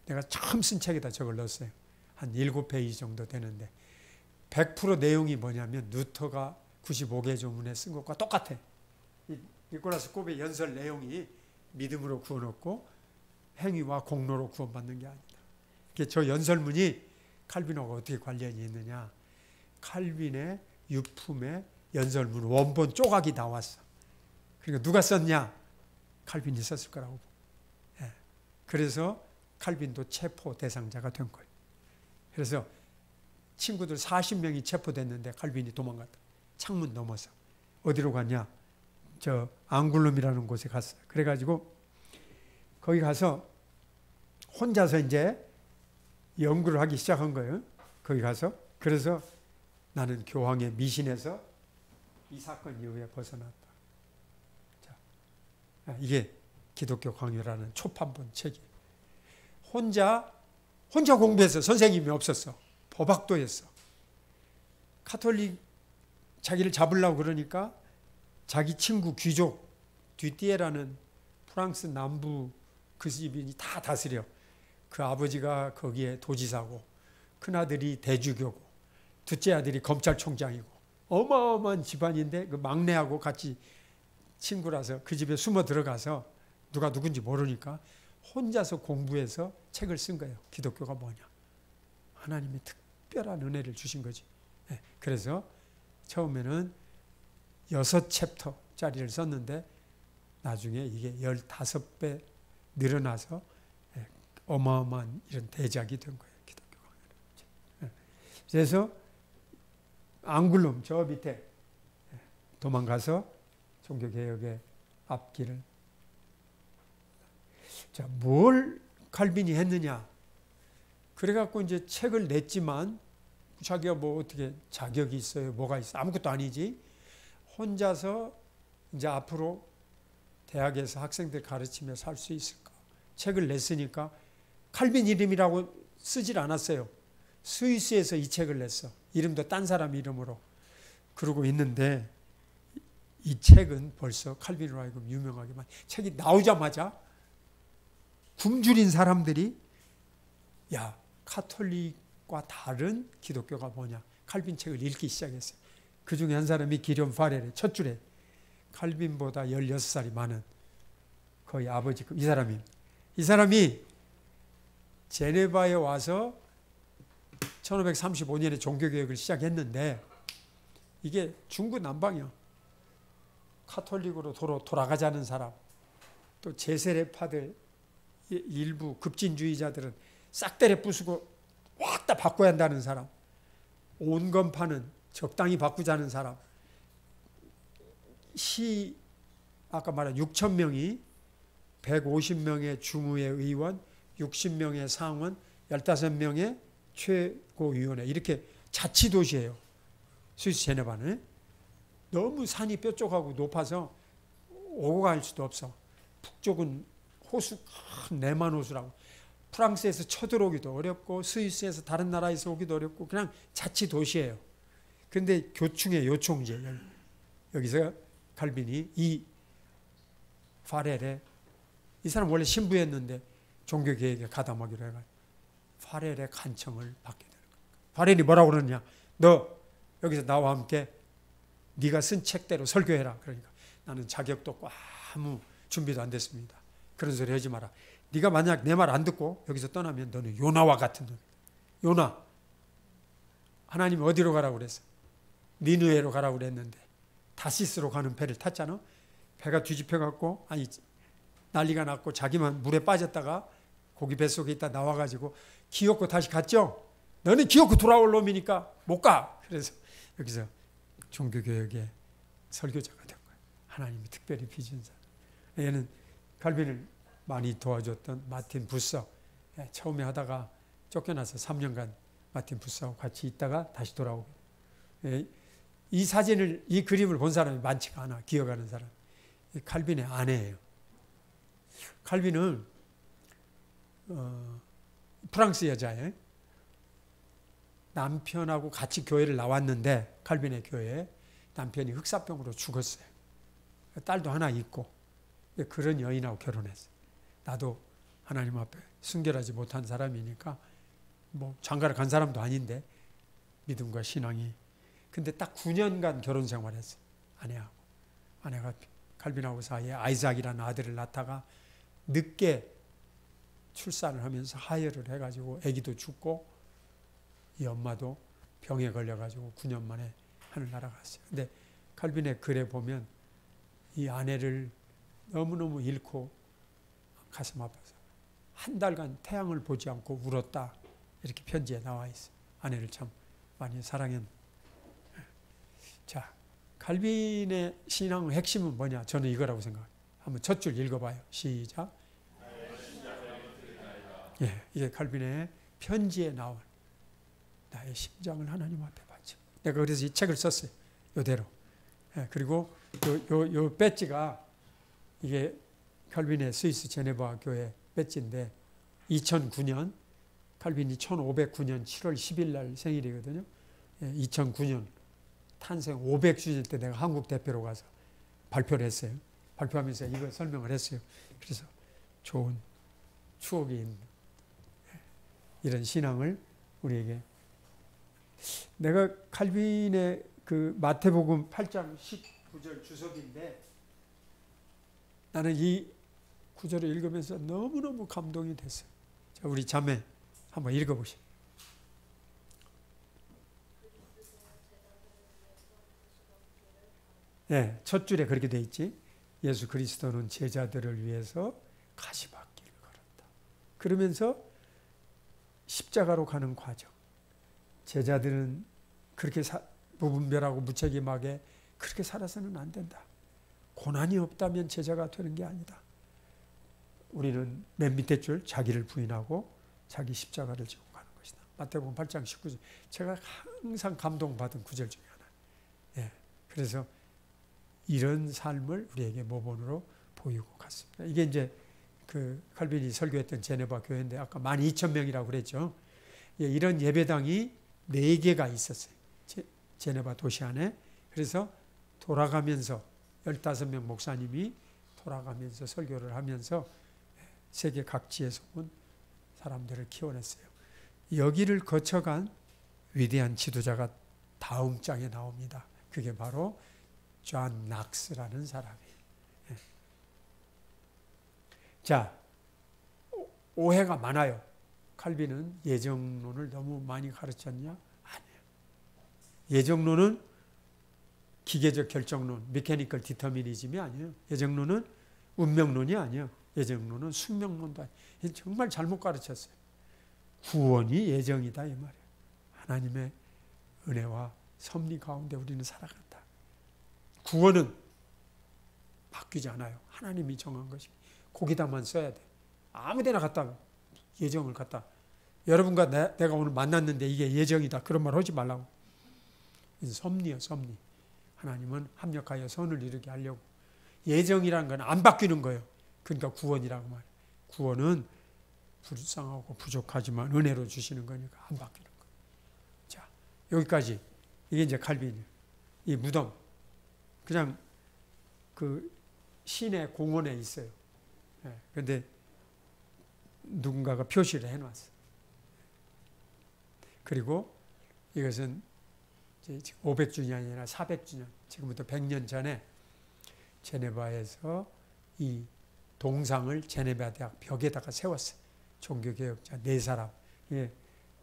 내가 처음 쓴 책에다 저걸 넣었어요. 한 7페이지 정도 되는데 100% 내용이 뭐냐면 루터가 95개 조문에 쓴 것과 똑같아. 이 니콜라스 꼽의 연설 내용이 믿음으로 구원 얻고 행위와 공로로 구원받는 게 아니다. 저 연설문이 칼빈하고 어떻게 관련이 있느냐. 칼빈의 유품에 연설문 원본 조각이 나왔어. 그러니까 누가 썼냐? 칼빈이 썼을 거라고. 예. 그래서 칼빈도 체포 대상자가 된 거예요. 그래서 친구들 40명이 체포됐는데 칼빈이 도망갔다. 창문 넘어서. 어디로 갔냐? 저 앙굴룸이라는 곳에 갔어요. 그래가지고 거기 가서 혼자서 이제 연구를 하기 시작한 거예요. 거기 가서. 그래서 나는 교황의 미신에서 이 사건 이후에 벗어났다. 자, 이게 기독교 강요라는 초판본 책이. 혼자 공부했어. 선생님이 없었어. 법학도 했어. 카톨릭 자기를 잡으려고 그러니까 자기 친구 귀족 뒤띠에라는 프랑스 남부 그 집이 다 다스려. 그 아버지가 거기에 도지사고 큰아들이 대주교고 둘째 아들이 검찰총장이고 어마어마한 집안인데 그 막내하고 같이 친구라서 그 집에 숨어 들어가서 누가 누군지 모르니까 혼자서 공부해서 책을 쓴 거예요. 기독교가 뭐냐. 하나님이 특별한 은혜를 주신 거지. 네, 그래서 처음에는 6챕터짜리를 썼는데 나중에 이게 15배 늘어나서 어마어마한 이런 대작이 된 거예요. 기독교 강요는. 그래서 앙굴룸 저 밑에 도망가서 종교개혁의 앞길을. 자, 뭘 칼빈이 했느냐. 그래갖고 이제 책을 냈지만 자기가 뭐 어떻게 자격이 있어요? 뭐가 있어? 아무것도 아니지. 혼자서 이제 앞으로 대학에서 학생들 가르치며 살 수 있을까? 책을 냈으니까 칼빈 이름이라고 쓰질 않았어요. 스위스에서 이 책을 냈어. 이름도 딴 사람 이름으로. 그러고 있는데 이 책은 벌써 칼빈으로 하여금 유명하게만. 책이 나오자마자 굶주린 사람들이 야, 카톨릭과 다른 기독교가 뭐냐. 칼빈 책을 읽기 시작했어요. 그 중에 한 사람이 기럐 파레레 첫 줄에 칼빈보다 16살이 많은 거의 아버지 이 사람이 제네바에 와서 1535년에 종교개혁을 시작했는데 이게 중구난방이요. 카톨릭으로 돌아가자는 사람, 또 제세례파들 일부 급진주의자들은 싹 때려 부수고 확 다 바꿔야 한다는 사람, 온건파는 적당히 바꾸자는 사람, 아까 말한 6천 명이 150명의 중의회 의원, 60명의 상원, 15명의 최고위원회 이렇게 자치도시예요. 스위스 제네바는. 너무 산이 뾰족하고 높아서 오고 갈 수도 없어. 북쪽은 호수, 내만 호수라고. 프랑스에서 쳐들어오기도 어렵고 스위스에서 다른 나라에서 오기도 어렵고 그냥 자치도시예요. 그런데 교충의 요충제 여기서 칼빈이 이 파레레 이 사람 원래 신부였는데 종교개혁에 가담하기로 해가지고 파렐의 간청을 받게 되는 거예요. 파렐이 뭐라고 그러느냐. 너 여기서 나와 함께 네가 쓴 책대로 설교해라. 그러니까 나는 자격도 없고 아무 준비도 안 됐습니다. 그런 소리 하지 마라. 네가 만약 내 말 안 듣고 여기서 떠나면 너는 요나와 같은 놈이다. 요나. 하나님이 어디로 가라고 그랬어? 니느웨로 가라고 그랬는데 다시스로 가는 배를 탔잖아. 배가 뒤집혀갖고 난리가 났고 자기만 물에 빠졌다가 고기 뱃속에 있다 나와가지고 기어코 다시 갔죠. 너는 기어코 돌아올 놈이니까 못 가. 그래서 여기서 종교개혁의 설교자가 된 거예요. 하나님이 특별히 빚은 사람. 얘는 칼빈을 많이 도와줬던 마틴 부서. 처음에 하다가 쫓겨나서 3년간 마틴 부서하고 같이 있다가 다시 돌아오고. 이 그림을 본 사람이 많지가 않아. 기억하는 사람. 칼빈의 아내예요. 칼빈은 프랑스 여자예요. 남편하고 같이 교회를 나왔는데 칼빈의 교회에 남편이 흑사병으로 죽었어요. 딸도 하나 있고 그런 여인하고 결혼했어요. 나도 하나님 앞에 순결하지 못한 사람이니까 뭐 장가를 간 사람도 아닌데 믿음과 신앙이. 근데 딱 9년간 결혼 생활했어요. 아내하고. 아내가 칼빈하고 사이에 아이삭이라는 아들을 낳다가 늦게 출산을 하면서 하혈을 해가지고 아기도 죽고 이 엄마도 병에 걸려가지고 9년 만에 하늘 날아갔어요. 근데 칼빈의 글에 보면 이 아내를 너무너무 잃고 가슴 아파서 한 달간 태양을 보지 않고 울었다. 이렇게 편지에 나와 있어요. 아내를 참 많이 사랑했는데. 자, 칼빈의 신앙의 핵심은 뭐냐? 저는 이거라고 생각해요. 한번 첫 줄 읽어봐요. 시작. 예, 이게 칼빈의 편지에 나온 나의 심장을 하나님 앞에 바쳐. 내가 그래서 이 책을 썼어요. 이대로. 예, 그리고 요 배지가 이게 칼빈의 스위스 제네바 교회 배지인데 2009년 칼빈이 1509년 7월 10일 날 생일이거든요. 예, 2009년 탄생 500주년 때 내가 한국 대표로 가서 발표를 했어요. 발표하면서 이걸 설명을 했어요. 그래서 좋은 추억이 있는 이런 신앙을 우리에게. 내가 칼빈의 그 마태복음 8장 19절 주석인데 나는 이 구절을 읽으면서 너무너무 감동이 됐어요. 자, 우리 자매 한번 읽어보시죠. 네, 첫 줄에 그렇게 돼 있지. 예수 그리스도는 제자들을 위해서 가시밭길을 걸었다. 그러면서 십자가로 가는 과정. 제자들은 그렇게 무분별하고 무책임하게 그렇게 살아서는 안 된다. 고난이 없다면 제자가 되는 게 아니다. 우리는 맨 밑에 줄 자기를 부인하고 자기 십자가를 지고 가는 것이다. 마태복음 8장 19절. 제가 항상 감동받은 구절 중에 하나. 예, 그래서 이런 삶을 우리에게 모본으로 보이고 갔습니다. 이게 이제 그 칼빈이 설교했던 제네바 교회인데 아까 12,000명이라고 그랬죠. 예, 이런 예배당이 4개가 있었어요. 제네바 도시 안에. 그래서 돌아가면서 15명 목사님이 돌아가면서 설교를 하면서 세계 각지에서 온 사람들을 키워냈어요. 여기를 거쳐간 위대한 지도자가 다음 장에 나옵니다. 그게 바로 존 낙스라는 사람이에요. 자, 오해가 많아요. 칼빈은 예정론을 너무 많이 가르쳤냐? 아니에요. 예정론은 기계적 결정론, 메커니컬 디터미니즘이 아니에요. 예정론은 운명론이 아니에요. 예정론은 숙명론도 아니에요. 정말 잘못 가르쳤어요. 구원이 예정이다 이 말이에요. 하나님의 은혜와 섭리 가운데 우리는 살아간다. 구원은 바뀌지 않아요. 하나님이 정한 것입니다. 거기다만 써야 돼. 아무데나 갖다 예정을 갖다. 여러분과 내가 오늘 만났는데 이게 예정이다. 그런 말 하지 말라고. 섭리요, 섭리. 하나님은 합력하여 선을 이루게 하려고. 예정이라는 건 안 바뀌는 거예요. 그러니까 구원이라고 말해요. 구원은 불쌍하고 부족하지만 은혜로 주시는 거니까 안 바뀌는 거예요. 자, 여기까지. 이게 이제 칼빈이에요. 이 무덤. 그냥 그 시내 공원에 있어요. 그런데 누군가가 표시를 해놨어요. 그리고 이것은 이제 500주년이 아니라 400주년, 지금부터 100년 전에 제네바에서 이 동상을 제네바 대학 벽에다가 세웠어요. 종교개혁자 4사람. 예,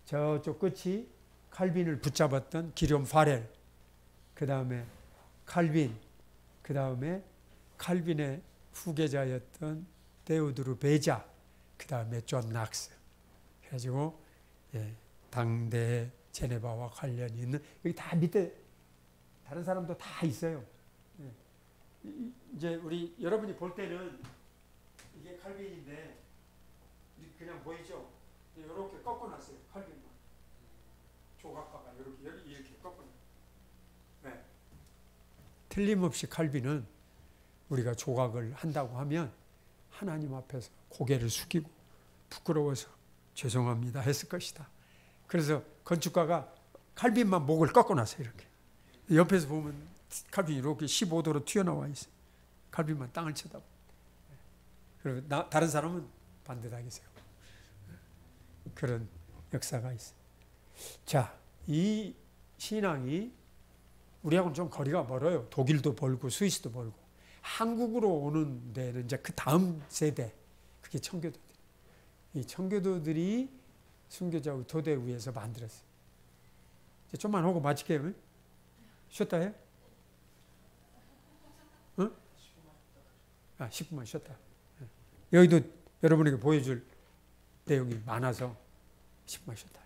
저쪽 끝이 칼빈을 붙잡았던 기럐 파렐, 그 다음에 칼빈, 그 다음에 칼빈의 후계자였던 데오드르 베자, 그 다음에 존 낙스. 그래가지고 예, 당대 제네바와 관련이 있는, 여기 다 밑에 다른 사람도 다 있어요. 예. 이제 우리 여러분이 볼 때는 이게 칼빈인데 그냥 보이죠? 이렇게 꺾어놨어요. 칼빈만 조각가가 이렇게 꺾어놨어요. 네. 틀림없이 칼빈은 우리가 조각을 한다고 하면 하나님 앞에서 고개를 숙이고 부끄러워서 죄송합니다 했을 것이다. 그래서 건축가가 칼빈만 목을 꺾어놨어요. 이렇게. 옆에서 보면 칼빈이 이렇게 15도로 튀어나와 있어요. 칼빈만 땅을 쳐다보고. 그리고 다른 사람은 반듯하게 세우고. 그런 역사가 있어요. 자, 이 신앙이 우리하고는 좀 거리가 멀어요. 독일도 벌고 스위스도 벌고. 한국으로 오는 데는 이제 그 다음 세대, 그게 청교도들. 이 청교도들이 순교자 의토대 위에서 만들었어요. 이제 좀만 하고 마칠게요. 쉬었다 해? 응? 10분만 쉬었다. 여기도 여러분에게 보여줄 내용이 많아서 10분만 쉬었다.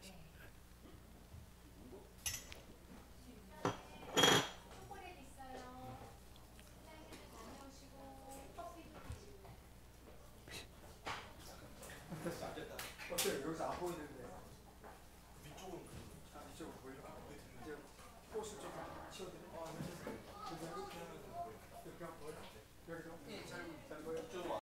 여기서 안 보이는데 이쪽은 이쪽은 보이나? 이제 꽃을 좀 치워드려. 이렇게 하면 이렇게 하면 보여? 여기도?